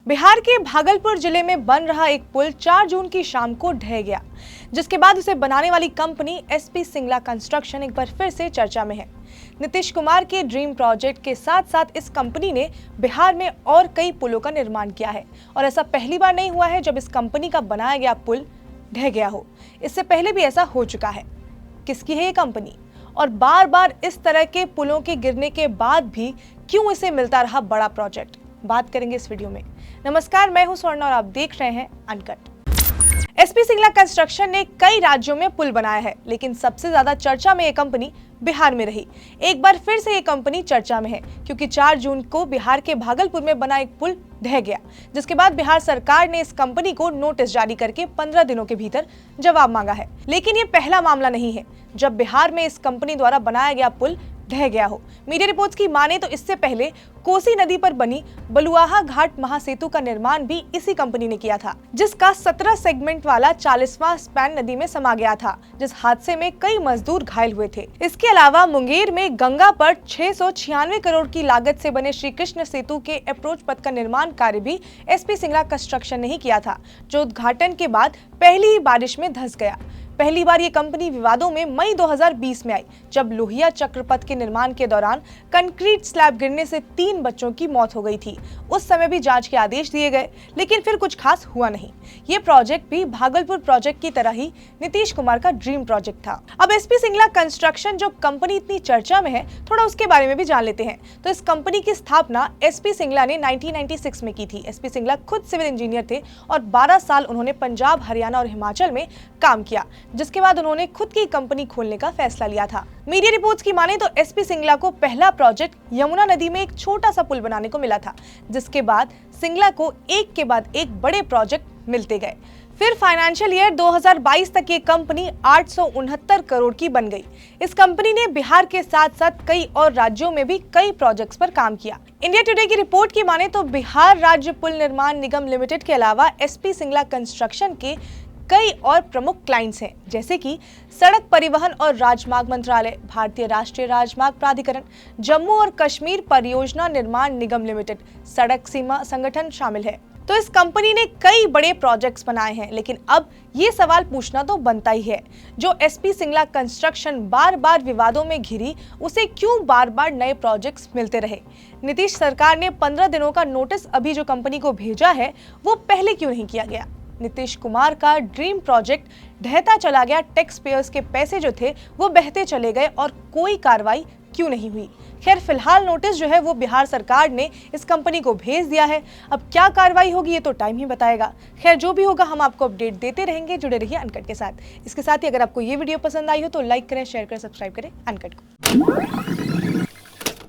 बिहार के भागलपुर जिले में बन रहा एक पुल 4 जून की शाम को ढह गया, जिसके बाद उसे बनाने वाली कंपनी एसपी सिंगला कंस्ट्रक्शन एक बार फिर से चर्चा में है। नीतीश कुमार के ड्रीम प्रोजेक्ट के साथ साथ इस कंपनी ने बिहार में और कई पुलों का निर्माण किया है और ऐसा पहली बार नहीं हुआ है जब इस कंपनी का बनाया गया पुल ढह गया हो। इससे पहले भी ऐसा हो चुका है। किसकी है ये कंपनी और बार बार इस तरह के पुलों के गिरने के बाद भी क्यों इसे मिलता रहा बड़ा प्रोजेक्ट, बात करेंगे इस वीडियो में। नमस्कार, मैं हूं स्वर्ण और आप देख रहे हैं अनकट। एसपी सिंगला कंस्ट्रक्शन ने कई राज्यों में पुल बनाया है, लेकिन सबसे ज्यादा चर्चा में ये कंपनी बिहार में रही। एक बार फिर से ये कंपनी चर्चा में है क्योंकि 4 जून को बिहार के भागलपुर में बना एक पुल ढह गया, जिसके बाद बिहार सरकार ने इस कंपनी को नोटिस जारी करके 15 दिनों के भीतर जवाब मांगा है। लेकिन ये पहला मामला नहीं है जब बिहार में इस कंपनी द्वारा बनाया गया पुल ढह गया हो। मीडिया रिपोर्ट्स की माने तो इससे पहले कोसी नदी पर बनी बलुआहा घाट महासेतु का निर्माण भी इसी कंपनी ने किया था, जिसका 17 सेगमेंट वाला 40वां स्पैन नदी में समा गया था, जिस हादसे में कई मजदूर घायल हुए थे। इसके अलावा मुंगेर में गंगा पर 696 करोड़ की लागत से बने श्री कृष्ण सेतु के अप्रोच पथ का निर्माण कार्य भी एसपी सिंगला कंस्ट्रक्शन ने ही किया था, जो उद्घाटन के बाद पहली ही बारिश में धंस गया। पहली बार ये कंपनी विवादों में मई 2020 में आई, जब लोहिया चक्रपथ के निर्माण के दौरान कंक्रीट स्लैब गिरने से 3 बच्चों की मौत हो गई थी। उस समय भी जांच के आदेश दिए गए, लेकिन फिर कुछ खास हुआ नहीं। ये प्रोजेक्ट भी भागलपुर प्रोजेक्ट की तरह ही नीतीश कुमार का ड्रीम प्रोजेक्ट था। अब एसपी सिंगला कंस्ट्रक्शन जो कंपनी इतनी चर्चा में है, थोड़ा उसके बारे में भी जान लेते हैं। तो इस कंपनी की स्थापना एसपी सिंगला ने 1996 में की थी। एसपी सिंगला खुद सिविल इंजीनियर थे और 12 साल उन्होंने पंजाब, हरियाणा और हिमाचल में काम किया, जिसके बाद उन्होंने खुद की कंपनी खोलने का फैसला लिया था। मीडिया रिपोर्ट्स की माने तो एसपी सिंगला को पहला प्रोजेक्ट यमुना नदी में एक छोटा सा पुल बनाने को मिला था, जिसके बाद सिंगला को एक के बाद एक बड़े प्रोजेक्ट मिलते गए। फिर फाइनेंशियल ईयर 2022 तक ये कंपनी 869 करोड़ की बन गई। इस कंपनी ने बिहार के साथ साथ कई और राज्यों में भी कई प्रोजेक्ट्स पर काम किया। इंडिया टुडे की रिपोर्ट की माने तो बिहार राज्य पुल निर्माण निगम लिमिटेड के अलावा एसपी सिंगला कंस्ट्रक्शन के कई और प्रमुख क्लाइंट्स हैं, जैसे कि सड़क परिवहन और राजमार्ग मंत्रालय, भारतीय राष्ट्रीय राजमार्ग प्राधिकरण, जम्मू और कश्मीर परियोजना निर्माण निगम लिमिटेड, सड़क सीमा संगठन शामिल है। तो इस कंपनी ने कई बड़े प्रोजेक्ट्स बनाए हैं, लेकिन अब ये सवाल पूछना तो बनता ही है, जो एसपी सिंगला कंस्ट्रक्शन बार बार विवादों में घिरी, उसे क्यों बार बार नए प्रोजेक्ट्स मिलते रहे। नीतीश सरकार ने 15 दिनों का नोटिस अभी जो कंपनी को भेजा है, वो पहले क्यों नहीं किया गया। नीतीश कुमार का ड्रीम प्रोजेक्ट ढहता चला गया, टैक्स पेयर्स के पैसे जो थे वो बहते चले गए और कोई कार्रवाई क्यों नहीं हुई। खैर, फिलहाल नोटिस जो है वो बिहार सरकार ने इस कंपनी को भेज दिया है। अब क्या कार्रवाई होगी ये तो टाइम ही बताएगा। खैर, जो भी होगा हम आपको अपडेट देते रहेंगे। जुड़े रहिए अनकट के साथ। इसके साथ ही अगर आपको ये वीडियो पसंद आई हो तो लाइक करें, शेयर करें, सब्सक्राइब करें अनकट को।